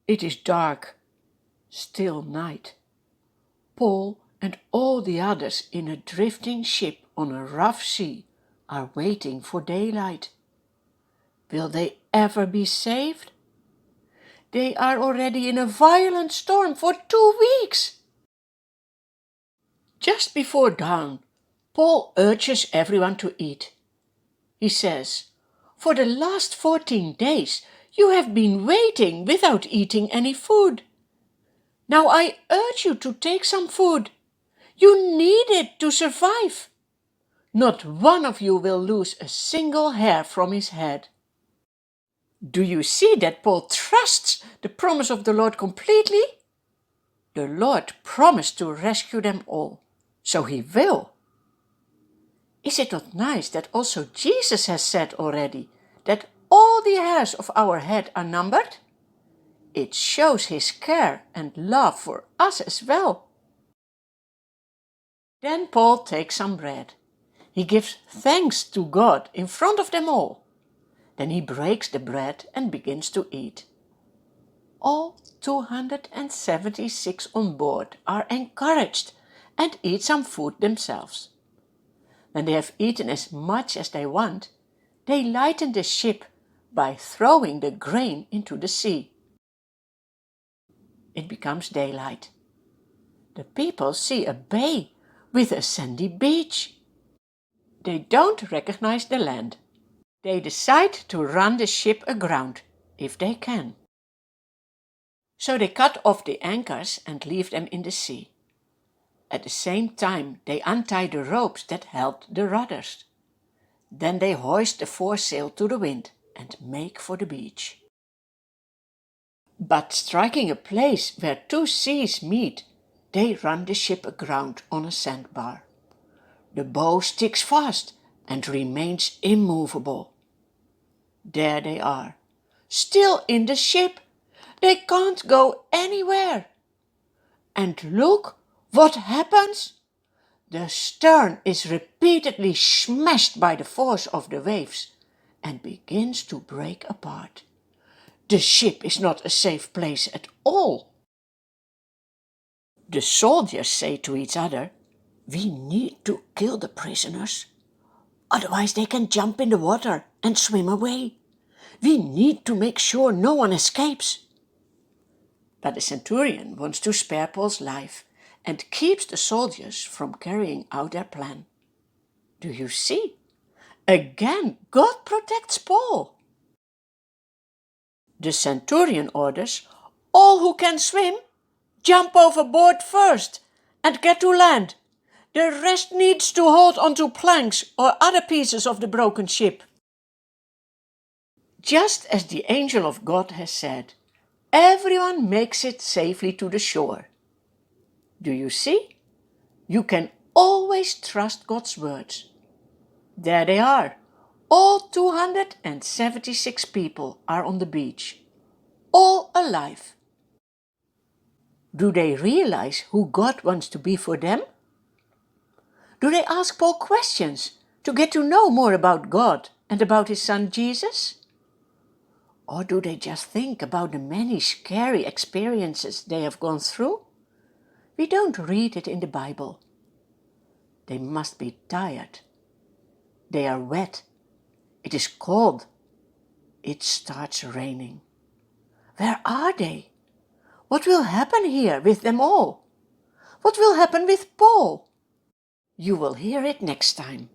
It is dark, still night. Paul and all the others in a drifting ship on a rough sea are waiting for daylight. Will they ever be saved? They are already in a violent storm for 2 weeks. Just before dawn, Paul urges everyone to eat. He says, "For the last 14 days you have been waiting without eating any food. Now I urge you to take some food. You need it to survive. Not one of you will lose a single hair from his head." Do you see that Paul trusts the promise of the Lord completely? The Lord promised to rescue them all, so he will. Is it not nice that also Jesus has said already that all the hairs of our head are numbered? It shows his care and love for us as well. Then Paul takes some bread. He gives thanks to God in front of them all. Then he breaks the bread and begins to eat. All 276 on board are encouraged and eat some food themselves. When they have eaten as much as they want, they lighten the ship by throwing the grain into the sea. It becomes daylight. The people see a bay with a sandy beach. They don't recognize the land. They decide to run the ship aground, if they can. So they cut off the anchors and leave them in the sea. At the same time, they untie the ropes that held the rudders. Then they hoist the foresail to the wind and make for the beach. But striking a place where 2 seas meet, they run the ship aground on a sandbar. The bow sticks fast and remains immovable. There they are, still in the ship. They can't go anywhere. And look what happens. The stern is repeatedly smashed by the force of the waves and begins to break apart. The ship is not a safe place at all. The soldiers say to each other, "We need to kill the prisoners. Otherwise they can jump in the water and swim away. We need to make sure no one escapes." But the centurion wants to spare Paul's life and keeps the soldiers from carrying out their plan. Do you see? Again, God protects Paul. The centurion orders all who can swim jump overboard first and get to land. The rest needs to hold onto planks or other pieces of the broken ship. Just as the angel of God has said, everyone makes it safely to the shore. Do you see? You can always trust God's words. There they are. All 276 people are on the beach, all alive. Do they realize who God wants to be for them? Do they ask Paul questions to get to know more about God and about his son Jesus? Or do they just think about the many scary experiences they have gone through? We don't read it in the Bible. They must be tired. They are wet. It is cold. It starts raining. Where are they? What will happen here with them all? What will happen with Paul? You will hear it next time.